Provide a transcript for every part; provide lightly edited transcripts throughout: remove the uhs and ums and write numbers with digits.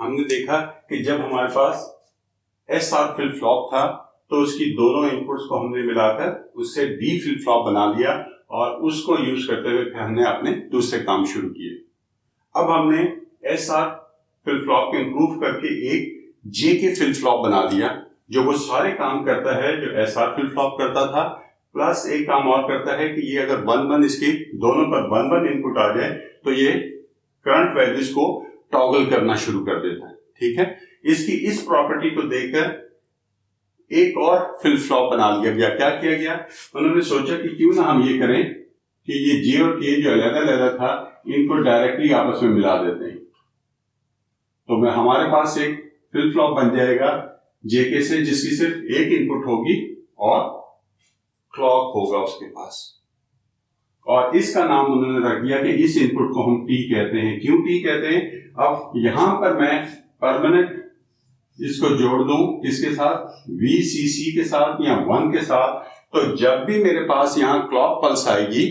हमने देखा कि जब हमारे पास SR फ्लिप फ्लॉप था तो उसकी दोनों इनपुट्स को हमने मिलाकर उससे D फ्लिप फ्लॉप बना लिया और उसको यूज करते हुए फिर हमने अपने दूसरे काम शुरू किए। अब हमने SR फ्लिप फ्लॉप को इंप्रूव करके एक JK फ्लिप फ्लॉप बना दिया जो वो सारे काम करता है जो SR फ्लिप फ्लॉप करता था, प्लस एक काम और करता है कि ये अगर 1-1 इसके दोनों पर 1-1 इनपुट आ जाए तो ये करंट वैल्यूज को टॉगल करना शुरू कर देता है। ठीक है, इसकी इस प्रॉपर्टी को देखकर एक और फ्लिप फ्लॉप बना लिया गया। क्या किया गया, उन्होंने सोचा कि क्यों ना हम ये करें कि ये J और K जो अलग-अलग था इनको डायरेक्टली आपस में मिला देते हैं। तो हमारे पास एक फ्लिप फ्लॉप बन जाएगा JK से जिसकी सिर्फ एक इनपुट होगी और क्लॉक होगा उसके पास, और इसका नाम उन्होंने रख दिया कि इस इनपुट को हम T कहते हैं। क्यों T कहते हैं, अब यहां पर मैं परमानेंट इसको जोड़ दूं किसके साथ, VCC के साथ या 1 के साथ, तो जब भी मेरे पास यहां क्लॉक पल्स आएगी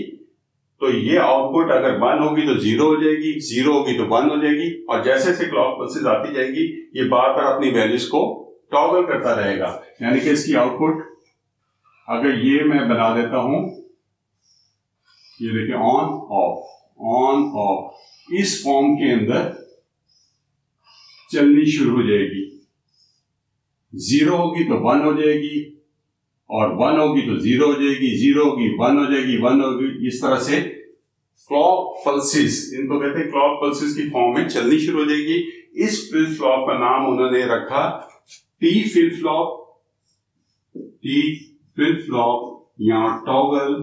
तो ये आउटपुट अगर 1 होगी तो 0 हो जाएगी, 0 होगी तो 1 हो जाएगी, और जैसे जैसे क्लॉक पल्सेस आती जाएगी ये बार बार अपनी वैल्यूज को टॉगल करता रहेगा। यानी कि इसकी आउटपुट अगर ये मैं बना देता हूं, ये देखिए ऑन ऑफ इस फॉर्म के अंदर चलनी शुरू हो जाएगी। 0 होगी तो 1 हो जाएगी, और 1 होगी तो 0 हो जाएगी, 0 होगी 1 हो जाएगी, 1 होगी। इस तरह से क्लॉक पल्सेस, इनको कहते हैं क्लॉक पल्सेस की फॉर्म में चलनी शुरू हो जाएगी। इस फ्लिप फ्लॉप का नाम उन्होंने रखा T flip flop, T flip flop या टॉगल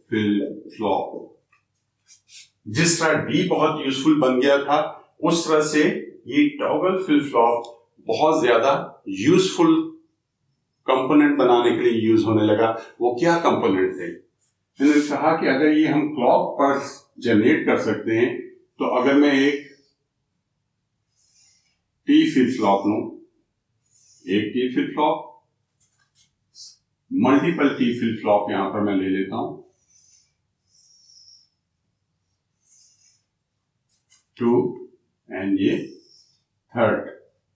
फ्लिप फ्लॉप। जिस तरह D बहुत यूजफुल बन गया था उस तरह से ये टॉगल फ्लिप फ्लॉप बहुत ज्यादा यूजफुल कंपोनेंट बनाने के लिए यूज होने लगा। वो क्या कंपोनेंट थे, मैंने कहा कि अगर ये हम क्लॉक पल्स जनरेट कर सकते हैं तो अगर मैं एक T फ्लिप फ्लॉप लूं, एक T flip flop, multiple T flip flop यहां पर मैं ले लेता हूं, 2 एंड ये थर्ड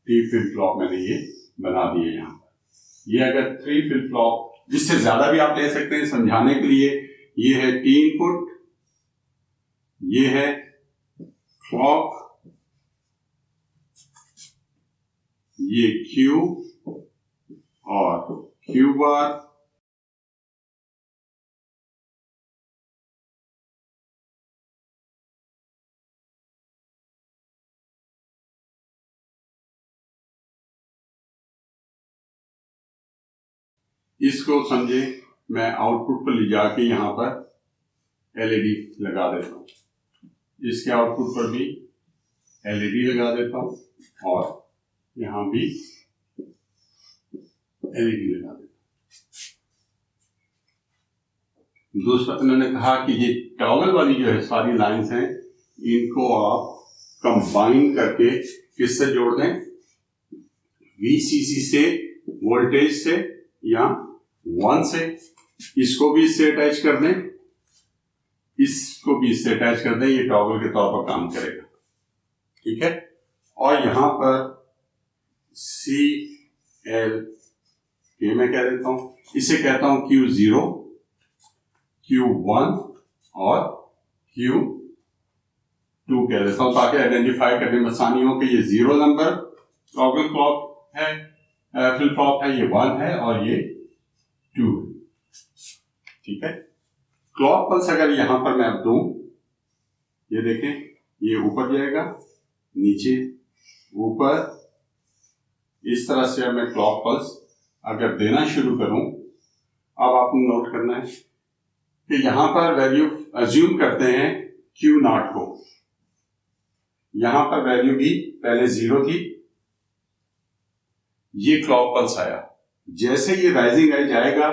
T फ्लिप फ्लॉप मैंने ये बना दिए यहां पर। ये अगर 3 फ्लिप फ्लॉप, जिससे ज्यादा भी आप ले सकते हैं समझाने के लिए। ये है T इनपुट, ये है क्लॉक, ये Q और Q बार, इसको समझे मैं आउटपुट पर ले जाके यहां पर LED लगा देता हूं, इसके आउटपुट पर भी LED लगा देता हूं और यहां भी LED लगा देता हूं। दूसरा उन्होंने कहा कि ये टॉगल वाली जो है सारी लाइंस हैं इनको आप कंबाइन करके किससे जोड़ दें, VCC से, वोल्टेज से या 1 से। इसको भी इससे अटैच कर दें, इसको भी इससे अटैच कर दें, ये टॉगल के तौर पर काम करेगा। ठीक है, और यहां पर CL ये मैं कह देता हूं, इसे कहता हूं Q0, Q1 और Q2 कह देता हूं ताकि आइडेंटिफाई करने में आसानी हो कि ये 0 नंबर टॉगल क्लॉक है, फ्लिप फ्लॉप है, ये 1 है और ये 2 है। ठीक है, क्लॉक पल्स अगर यहां पर मैं अब दूं, ये देखें ये ऊपर जाएगा, नीचे, ऊपर, इस तरह से अब मैं क्लॉक पल्स अगर देना शुरू करूं। अब आपको नोट करना है कि यहां पर वैल्यू अज्यूम करते हैं Q0 को, यहां पर वैल्यू भी पहले 0 थी, ये क्लॉक पल्स आया, जैसे ये राइजिंग एज आएगा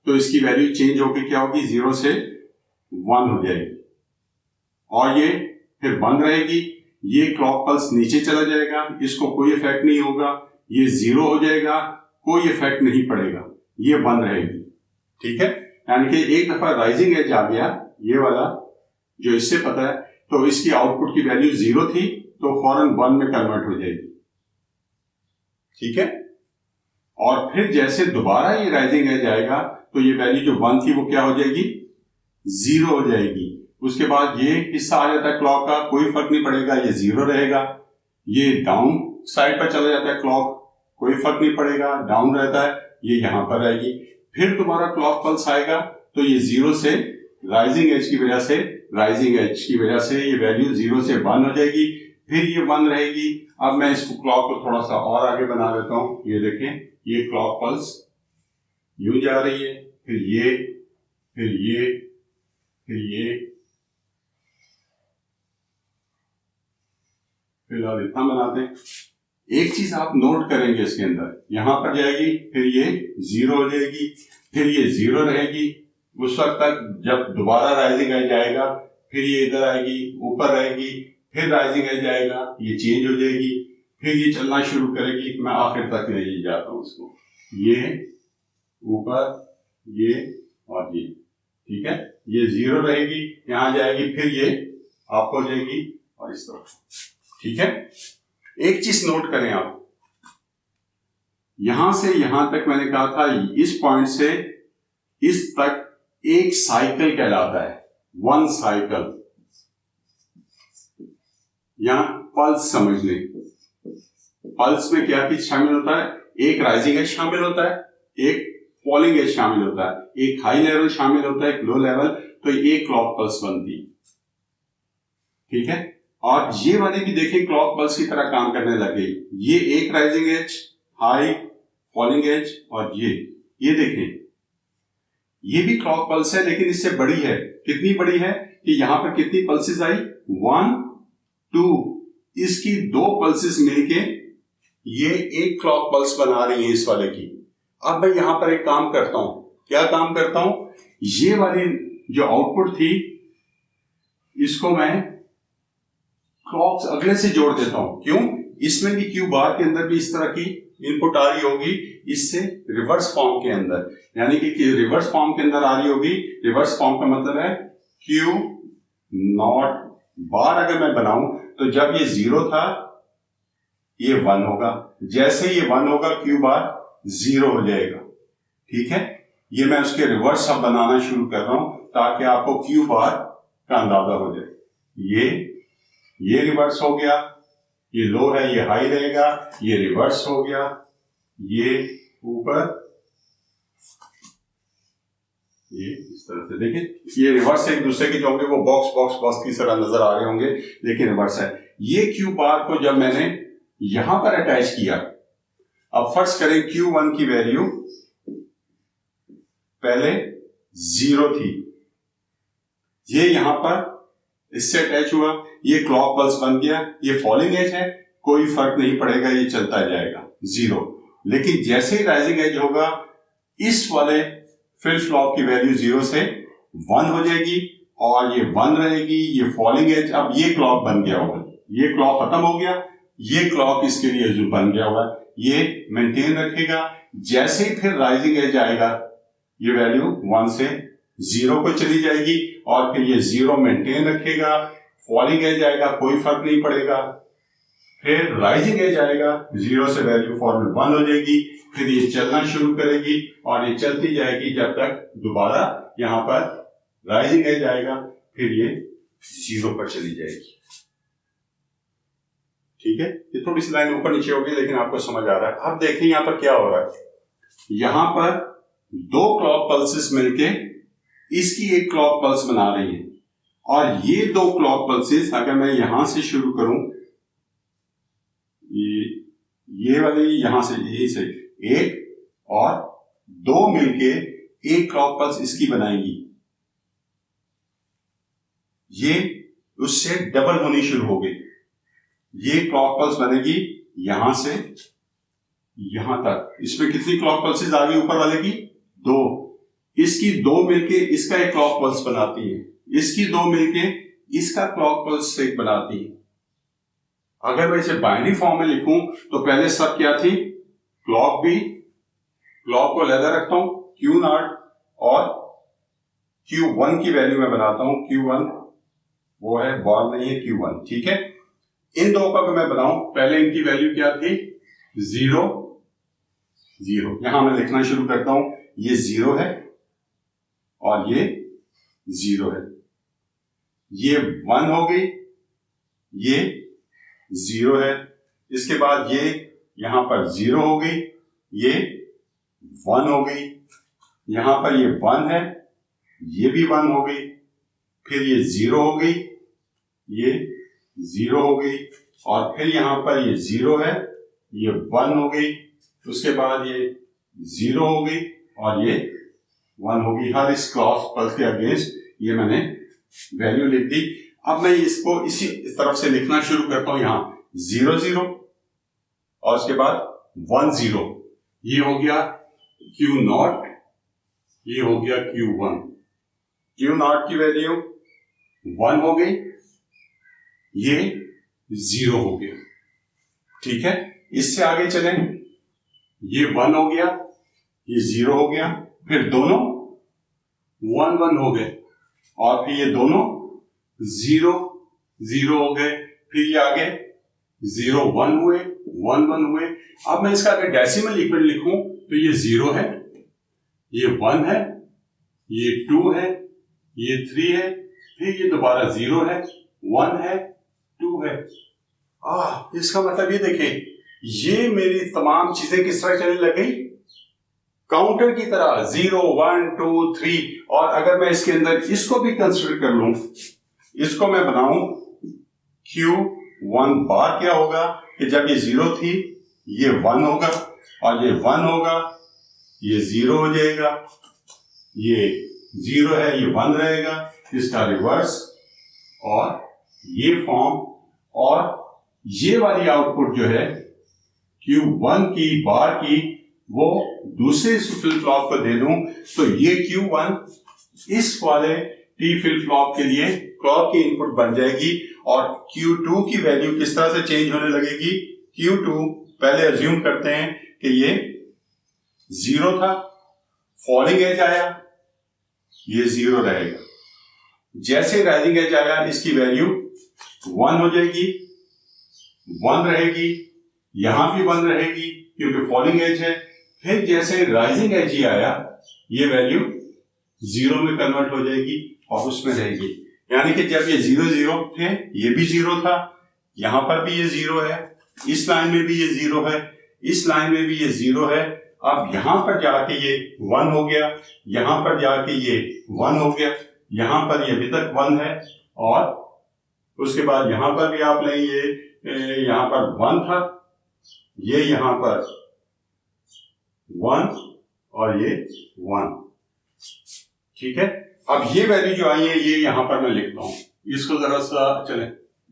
तो इसकी वैल्यू चेंज होकर क्या होगी, 0 से 1 हो जाएगी और ये फिर 1 रहेगी। ये क्लॉक पल्स नीचे चला जाएगा, इसको कोई इफेक्ट नहीं होगा, ये 0 हो जाएगा, कोई इफेक्ट नहीं पड़ेगा, ये 1 रहेगी। ठीक है, यानी कि एक दफा राइजिंग एज आ गया, ये वाला जो इससे पता है तो इसकी आउटपुट की वैल्यू 0 थी तो फौरन 1 में कन्वर्ट हो जाएगी। ठीक है, और फिर जैसे दोबारा ये राइजिंग एज आएगा तो ये वैल्यू जो 1 थी वो क्या हो जाएगी, 0 हो जाएगी। उसके बाद ये हिस्सा आ जाता है क्लॉक का, कोई फर्क नहीं पड़ेगा, ये 0 रहेगा। ये डाउन साइड पर चला जाता है क्लॉक, कोई फर्क नहीं पड़ेगा, डाउन रहता है, ये यहां पर रहेगी। फिर दोबारा क्लॉक पल्स आएगा तो ये 0 से राइजिंग एज की वजह से ये वैल्यू 0 से 1 हो जाएगी, फिर ये 1 रहेगी। अब मैं इसको क्लॉक को थोड़ा सा और आगे बना देता हूं। ये देखें, ये क्लॉक पल्स यूं जा रही है, फिर ये, फिर ये, फिर ये, फिलहाल इतना बनाते हैं। एक चीज आप नोट करेंगे इसके अंदर, यहां पर जाएगी, फिर ये 0 हो जाएगी, फिर ये 0 रहेगी। उस वक्त तक जब दोबारा राइजिंग एज आएगा, फिर ये इधर आएगी, ऊपर रहेगी, फिर राइजिंग एज आएगा, ये चेंज हो जाएगी, फिर ये चलना शुरू करेगी। मैं आखिर तक ले जाता हूं इसको, ये ऊपर, ये और ये। ठीक है, ये 0 रहेगी, यहां जाएगी, फिर ये अप हो जाएगी और इस तरफ। ठीक है, एक चीज नोट करें आप, यहां से यहां तक मैंने कहा था, इस पॉइंट से इस तक एक साइकिल कहलाता है, 1 साइकिल। यहां पल्स समझ लें, पल्स में क्या चीज शामिल होता है, एक राइजिंग एज शामिल होता है, एक फॉलिंग एज शामिल होता है, एक हाई लेवल शामिल होता है, एक लो लेवल, तो ये क्लॉक पल्स बनती। ठीक है, और ये वाली भी देखें क्लॉक पल्स की तरह काम करने लग गई। ये एक rising edge, high, falling edge, और ये देखें, ये भी क्लॉक पल्स है लेकिन इससे बड़ी है। कितनी बड़ी है कि यहां पर कितनी पल्सेस आई, 1, 2, इसकी 2 पल्सेस मिलके ये एक क्लॉक पल्स बना रही है इस वाले की। अब मैं यहां पर एक काम करता हूं, क्या काम करता हूं, ये वाली जो आउटपुट थी इसको मैं क्लॉक्स अगले से जोड़ देता हूं। क्यों, इसमें भी क्यू बार के अंदर भी इस तरह की इनपुट आ रही होगी, इससे रिवर्स फॉर्म के अंदर, यानी कि रिवर्स फॉर्म के अंदर आ रही होगी। रिवर्स फॉर्म का मतलब है क्यू नॉट बार अगर मैं बनाऊं तो जब ये 0 था ये 1 होगा, जैसे ये 1 होगा क्यू बार 0 हो जाएगा। ठीक है, ये मैं उसके रिवर्स अब बनाना शुरू कर रहा हूं ताकि आपको क्यू बार का अंदाजा हो जाए। ये रिवर्स हो गया, ये लो है, ये हाई रहेगा, ये रिवर्स हो गया, ये ऊपर, ये इस तरह से। देखिए ये रिवर्स एक दूसरे के जो होंगे वो बॉक्स की तरह नजर आ रहे होंगे लेकिन रिवर्स है। ये क्यू बार को जब मैंने यहां पर अटैच किया, अब फर्स्ट करें Q1 की वैल्यू पहले 0 थी, ये यहां पर इससे अटैच हुआ, ये क्लॉक पल्स बन गया, ये फॉलिंग एज है, कोई फर्क नहीं पड़ेगा, ये चलता जाएगा 0। लेकिन जैसे ही राइजिंग एज होगा इस वाले फ्लिप फ्लॉप की वैल्यू 0 से 1 हो जाएगी और ये 1 रहेगी, ये फॉलिंग एज। अब ये क्लॉक बन गया होगा, ये क्लॉक खत्म हो गया, ये क्लॉक इसके लिए जो बन गया हुआ ये मेंटेन रखेगा। जैसे ही फिर राइजिंग एज आएगा ये वैल्यू 1 से 0 को चली जाएगी और फिर ये 0 मेंटेन रखेगा। फॉलिंग एज आएगा, कोई फर्क नहीं पड़ेगा, फिर राइजिंग एज आएगा, 0 से वैल्यू फॉर्मल 1 हो जाएगी, फिर ये चलना शुरू करेगी और ये चलती जाएगी जब तक दोबारा यहां पर राइजिंग एज आएगा, फिर ये 0 पर चली जाएगी। ठीक है, ये थोड़ी सी लाइन ऊपर नीचे होगी लेकिन आपको समझ आ रहा है। अब देखिए यहां पर क्या हो रहा है, यहां पर 2 क्लॉक पल्सेस मिलके इसकी एक क्लॉक पल्स बना रही है और ये 2 क्लॉक पल्सेस अगर मैं यहां से शुरू करूं, ये वाली यहां से, यही से एक और 2 मिलके एक क्लॉक पल्स इसकी बनाएंगी, ये उससे डबल होनी शुरू हो गई। ये क्लॉक पल्स बनेगी यहां से यहां तक। इसमें कितनी क्लॉक पल्सेस आ गई ऊपर वाले की? 2। इसकी 2 मिलके इसका एक क्लॉक पल्स बनाती है, इसकी 2 मिलके इसका क्लॉक पल्स एक बनाती है। अगर मैं इसे बाइनरी फॉर्म में लिखूं तो पहले सब क्या थी, क्लॉक भी, क्लॉक को अलग रखता हूं Q0 और Q1 की वैल्यू में बनाता हूं Q1 वो है बॉर्न नहीं है Q1, ठीक है। इन दो का मैं बनाऊं, पहले इनकी वैल्यू क्या थी, 0 0। यहां मैं लिखना शुरू करता हूं, ये 0 है और ये 0 है, ये 1 हो गई, ये 0 है, इसके बाद ये यहां पर 0 हो गई, ये 1 हो गई, यहां पर ये 1 है, ये भी 1 हो गई, फिर ये 0 हो गई, ये 0 हो गई, और फिर यहां पर ये 0 है, ये 1 हो गई, उसके बाद ये 0 हो गई और ये 1 हो गई। हर इस क्रॉस पल्स के अगेंस्ट ये मैंने वैल्यू लिख दी। अब मैं इसको इसी तरफ से लिखना शुरू करता हूं, यहां 0 0 और उसके बाद 1 0, ये हो गया Q0, ये हो गया Q1। Q0 की वैल्यू 1 हो गई, ये 0 हो गया, ठीक है। इससे आगे चलें, ये 1 हो गया, ये 0 हो गया, फिर दोनों 1 1 हो गए, और फिर ये दोनों 0 0 हो गए, फिर ये आगे 0 1 हुए, 1 1 हुए। अब मैं इसका अगर डेसिमल इक्वल लिखूं तो ये 0 है, ये 1 है, ये 2 है, ये 3 है, फिर ये दोबारा 0 है, 1 है, 2 है। इसका मतलब ये देखें, ये मेरी तमाम चीजें किस तरह चलने लग गई, काउंटर की तरह 0 1 2 3। और अगर मैं इसके अंदर इसको भी कंसिडर कर लूं, इसको मैं बनाऊं Q1 बार, क्या होगा कि जब ये 0 थी ये 1 होगा, और ये 1 होगा, ये 0 हो जाएगा, ये 0 है, ये 1 रहेगा, इसका रिवर्स और ये फॉर्म, और ये वाली आउटपुट जो है Q1 की बार की, वो दूसरे फ्लिप फ्लॉप को दे दूं तो ये Q1 इस वाले T फ्लिप फ्लॉप के लिए क्लॉक की इनपुट बन जाएगी। और Q2 की वैल्यू किस तरह से चेंज होने लगेगी, Q2 पहले अज्यूम करते हैं कि ये 0 था, फॉलिंग एज आया, ये 0 रहेगा, जैसे राइजिंग एज आया इसकी वैल्यू 1 हो जाएगी, 1 रहेगी, यहां भी 1 रहेगी क्योंकि फॉलिंग एज है, फिर जैसे राइजिंग एज ही आया ये वैल्यू 0 में कन्वर्ट हो जाएगी और उसमें रहेगी। यानी कि जब ये 0 0 थे, ये भी 0 था, यहां पर भी ये 0 है, इस लाइन में भी ये 0 है, इस लाइन में भी ये 0 है। अब यहां पर जाके ये 1 हो गया, यहां पर जाके ये 1 हो गया, यहां पर ये अभी तक 1 है, और उसके बाद यहां पर भी आप लेंगे, यहां पर 1 था, ये यहां पर 1 और ये 1, ठीक है। अब ये वैल्यू जो आई है ये यहां पर मैं लिखता हूं, इसको जरा सा चले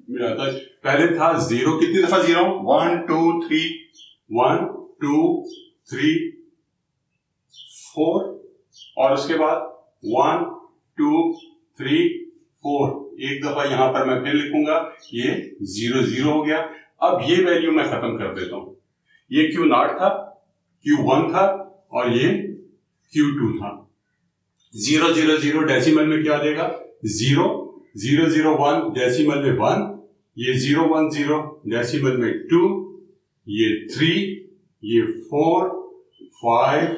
मिलाता है। पहले था 0, कितनी दफा 0, 1 2 3, 1 2 3 4, और उसके बाद 1 2 3 4, एक दफा यहां पर मैं फिर लिखूंगा, ये 0 0 हो गया। अब ये वैल्यू मैं खत्म कर देता हूं, ये Q0 था, Q1 था और ये Q2 था। 0 0 0 डेसिमल में क्या आ जाएगा, 0 0 0 1 डेसिमल में 1, ये 0 1 0 डेसिमल में 2, ये 3, ये 4 5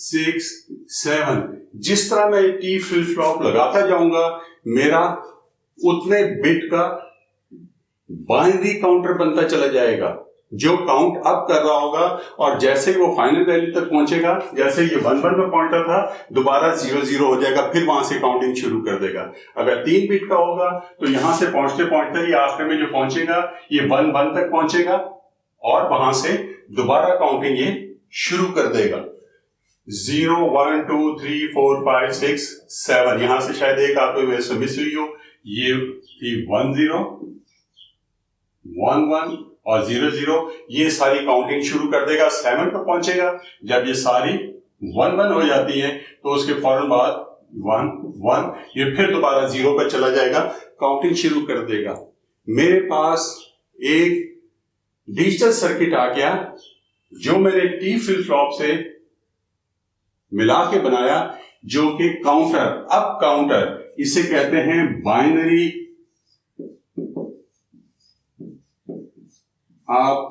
6 7। जिस तरह मैं T फ्लिप फ्लॉप लगाता जाऊंगा मेरा उतने बिट का बाइनरी काउंटर बनता चला जाएगा, जो काउंट अप कर रहा होगा, और जैसे ही वो फाइनल वैल्यू तक पहुंचेगा, जैसे ये 1 1 में पॉइंटर था, दोबारा 0 0 हो जाएगा, फिर वहां से काउंटिंग शुरू कर देगा। अगर 3 बिट का होगा तो यहां से पहुंचते पहुंचते ही आखिर में जो पहुंचेगा ये 1 1 तक पहुंचेगा, और वहां से दोबारा काउंटिंग ये शुरू कर देगा। 0 1 2 3 4 5 6 7, यहां से शायद एक आपको मेरे से मिस हुई हो, ये थी 1 0 1 1 और 0 0, ये सारी काउंटिंग शुरू कर देगा, 7 पर पहुंचेगा। जब ये सारी 1 1 हो जाती हैं तो उसके फौरन बाद 1 1, ये फिर दोबारा 0 पर चला जाएगा, काउंटिंग शुरू कर देगा। मेरे पास एक डिजिटल सर्किट आ गया जो मैंने T फ्लिप फ्लॉप से मिला के बनाया, जो कि काउंटर, अब काउंटर इसे कहते हैं बाइनरी आप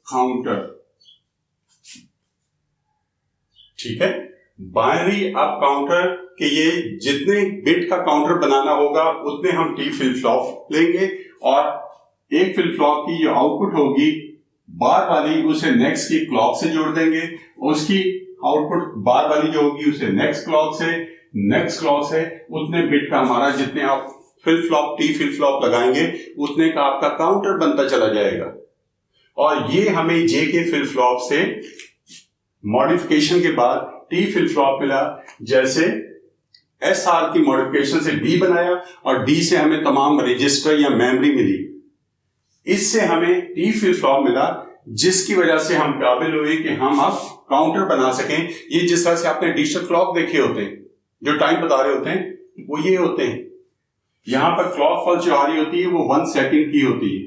काउंटर, ठीक है, बाइनरी अप काउंटर के ये जितने बिट का काउंटर बनाना होगा उतने हम टी फ्लिप फ्लॉप लेंगे और एक फ्लिप फ्लॉप की जो आउटपुट होगी बार वाली उसे नेक्स्ट की क्लॉक से जोड़ देंगे, उसकी आउटपुट बार वाली जो होगी उसे नेक्स्ट क्लॉक से उतने बिट का हमारा जितने आप flip flop T flip flop लगाएंगे उतने का आपका काउंटर बनता चला जाएगा। और ये हमें जे के फ्लिप फ्लॉप से मॉडिफिकेशन के बाद टी फ्लिप फ्लॉप मिला, जैसे एस आर की मॉडिफिकेशन से डी बनाया और डी से हमें तमाम रजिस्टर या मेमोरी मिली, इससे हमें टी फ्लिप फ्लॉप मिला, जिसकी वजह से हम काबिल हुए कि हम अब काउंटर बना सकें। ये जिस तरह से आपने डिजिटल क्लॉक देखे होते हैं जो टाइम बता रहे होते हैं वो ये होते हैं, यहां पर क्लॉक पल्स जो आ रही होती है वो 1 सेकंड की होती है,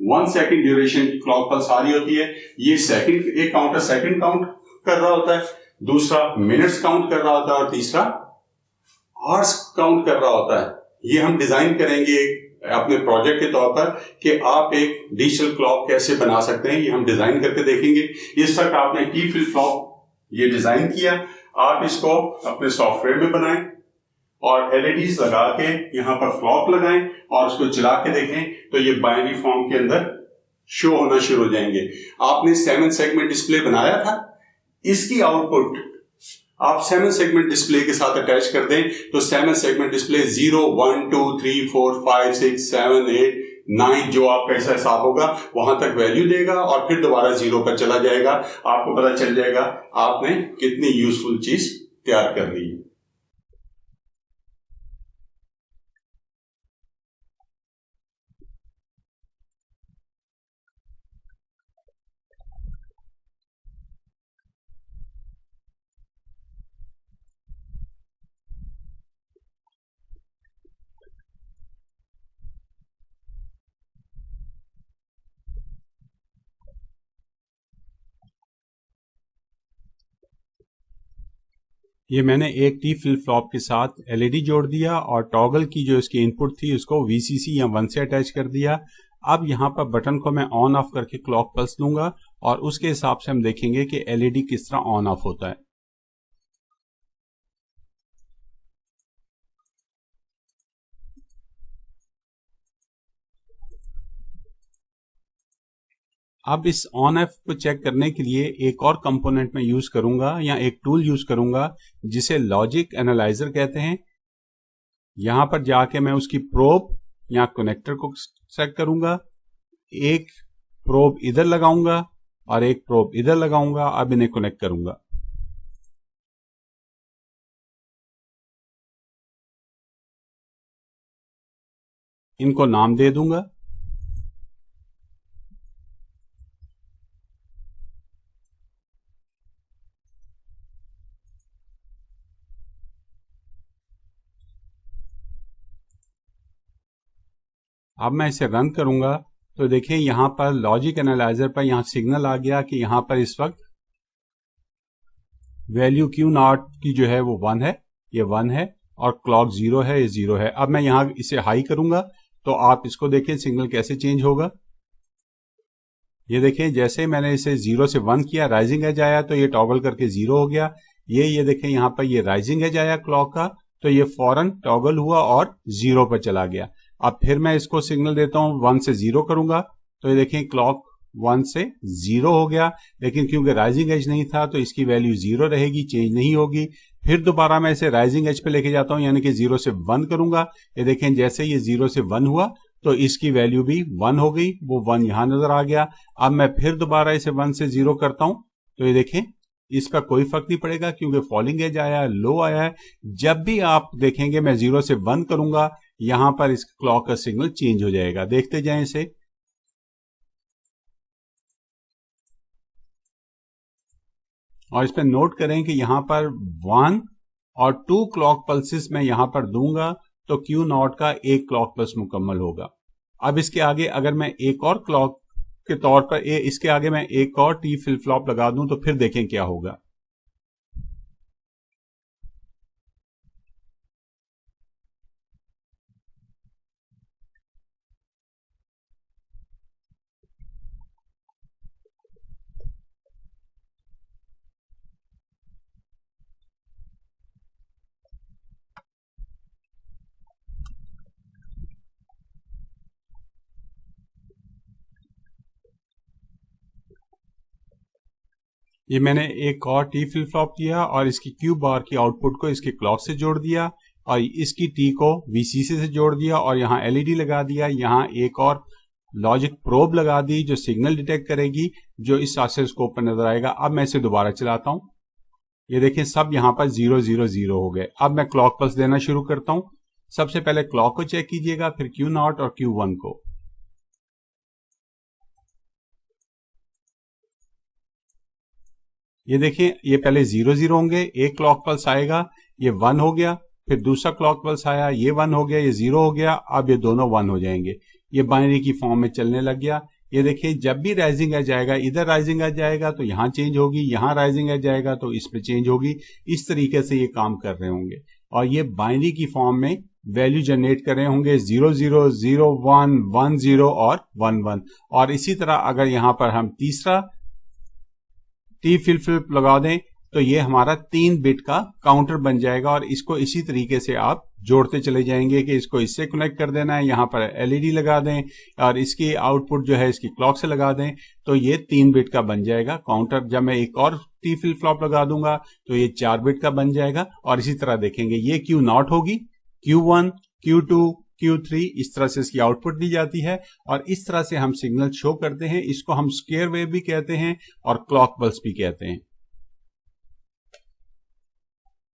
1 सेकंड ड्यूरेशन की क्लॉक पल्स आ रही होती है। ये सेकंड, एक काउंटर सेकंड काउंट कर रहा होता है, दूसरा मिनट्स काउंट कर रहा होता है और तीसरा आवर्स काउंट कर रहा होता है। ये हम डिजाइन करेंगे अपने प्रोजेक्ट के तौर पर कि आप एक डिजिटल क्लॉक कैसे बना सकते हैं, ये हम डिजाइन करके देखेंगे। इस तक आपने टी फ्लिप फ्लॉप ये डिजाइन किया, आप इसको अपने सॉफ्टवेयर में बनाएं और एलईडीज लगा के यहां पर क्लॉक लगाएं और उसको चला के देखें तो ये बाइनरी फॉर्म के अंदर शो होना शुरू हो जाएंगे। आपने 7 सेगमेंट डिस्प्ले बनाया था, इसकी आउटपुट आप 7 सेगमेंट डिस्प्ले के साथ अटैच कर दें तो 7 सेगमेंट डिस्प्ले 0 1 2 3 4 5 6 7 8 9 जो आपका ऐसा हिसाब होगा वहां तक वैल्यू देगा और फिर दोबारा 0 पर चला जाएगा। आपको पता चल जाएगा आपने कितनी यूजफुल चीज तैयार कर ली है। ये मैंने एक टी फ्लिप फ्लॉप के साथ एलईडी जोड़ दिया और टॉगल की जो इसकी इनपुट थी उसको वीसीसी या 1 से अटैच कर दिया। अब यहाँ पर बटन को मैं ऑन ऑफ करके क्लॉक पल्स दूंगा और उसके हिसाब से हम देखेंगे कि एलईडी किस तरह ऑन ऑफ होता है। अब इस ऑन ऑफ को चेक करने के लिए एक और कंपोनेंट में यूज करूंगा या एक टूल यूज करूंगा जिसे लॉजिक एनालाइजर कहते हैं। यहां पर जाके मैं उसकी प्रोब या कनेक्टर को सेट करूंगा, एक प्रोब इधर लगाऊंगा और एक प्रोब इधर लगाऊंगा। अब इन्हें कनेक्ट करूंगा। इनको नाम दे दूंगा। अब मैं इसे रन करूंगा तो देखिए यहां पर लॉजिक एनालाइजर पर यहां सिग्नल आ गया कि यहां पर इस वक्त वैल्यू क्यू नॉट की जो है वो 1 है, ये 1 है और क्लॉक 0 है, ये 0 है। अब मैं यहां इसे हाई करूंगा तो आप इसको देखें सिग्नल कैसे चेंज होगा। ये देखें जैसे मैंने इसे 0 से 1 किया, राइजिंग एज आया तो ये टॉगल करके 0 हो गया। ये देखें यहां पर ये राइजिंग एज आया क्लॉक का तो ये फौरन टॉगल हुआ और 0 पर चला गया। अब फिर मैं इसको सिग्नल देता हूं 1 से 0 करूंगा तो ये देखें क्लॉक 1 से 0 हो गया, लेकिन क्योंकि राइजिंग एज नहीं था तो इसकी वैल्यू 0 रहेगी, चेंज नहीं होगी। फिर दोबारा मैं इसे राइजिंग एज पे लेके जाता हूं यानी कि 0 से 1 करूंगा। ये देखें जैसे ये 0 से 1 हुआ तो इसकी वैल्यू भी 1 हो गई, वो 1 यहां नजर आ गया। अब मैं फिर दोबारा इसे 1 से 0 करता हूं तो ये देखें इसका कोई फर्क नहीं पड़ेगा क्योंकि फॉलिंग एज आया है, लो आया है। जब भी आप देखेंगे मैं 0 से 1 करूंगा यहां पर इस क्लॉक का सिग्नल चेंज हो जाएगा। देखते जाएं इसे। और इस पर नोट करें कि यहां पर 1 और 2 क्लॉक पल्सेस मैं यहां पर दूंगा तो क्यू नॉट का एक क्लॉक पल्स मुकम्मल होगा। अब इसके आगे अगर मैं एक और क्लॉक के तौर पर इसके आगे मैं एक और टी फ्लिप फ्लॉप लगा दूं तो फिर देखें क्या होगा। ये मैंने एक और टी फ्लिप फ्लॉप किया और इसकी क्यू बार की आउटपुट को इसके क्लॉक से जोड़ दिया और इसकी टी को वीसीसी से जोड़ दिया और यहाँ एलईडी लगा दिया। यहाँ एक और लॉजिक प्रोब लगा दी जो सिग्नल डिटेक्ट करेगी, जो इस ऑसिलोस्कोप पर नजर आएगा। अब मैं इसे दोबारा चलाता हूं, ये देखिए सब यहां पर 0 0 0 हो गए। अब मैं क्लॉक पल्स देना शुरू करता हूं। सबसे पहले क्लॉक को चेक कीजिएगा, फिर Q0 और Q1 को। ये देखिए ये पहले 0 0 होंगे, एक क्लॉक पल्स आएगा, ये 1 हो गया, फिर दूसरा क्लॉक पल्स आया, ये 1 हो गया, ये 0 हो गया, अब ये दोनों 1 हो जाएंगे। ये बाइनरी की फॉर्म में चलने लग गया। ये देखिए जब भी राइजिंग एज जाएगा, इधर राइजिंग एज जाएगा तो यहां चेंज होगी, यहां राइजिंग एज जाएगा तो इस पे चेंज होगी। इस तरीके से ये काम कर रहे होंगे और ये बाइनरी की फॉर्म में वैल्यू जनरेट कर रहे होंगे 0 0 0 1 1 0 और 1 1। और इसी तरह अगर यहां पर हम तीसरा टी फ्लिप फ्लॉप लगा दें तो ये हमारा 3 बिट का काउंटर बन जाएगा और इसको इसी तरीके से आप जोड़ते चले जाएंगे कि इसको इससे कनेक्ट कर देना है, यहाँ पर एलईडी लगा दें और इसकी आउटपुट जो है इसकी क्लॉक से लगा दें तो ये 3 बिट का बन जाएगा काउंटर। जब मैं एक और टी फ्लिप फ्लॉप लगा दूंगा तो ये 4 बिट का बन जाएगा और इसी तरह देखेंगे ये Q0 होगी, Q1 Q2 Q3 इस तरह से इसकी आउटपुट दी जाती है और इस तरह से हम सिग्नल शो करते हैं। इसको हम स्क्वायर वेव भी कहते हैं और क्लॉक पल्स भी कहते हैं।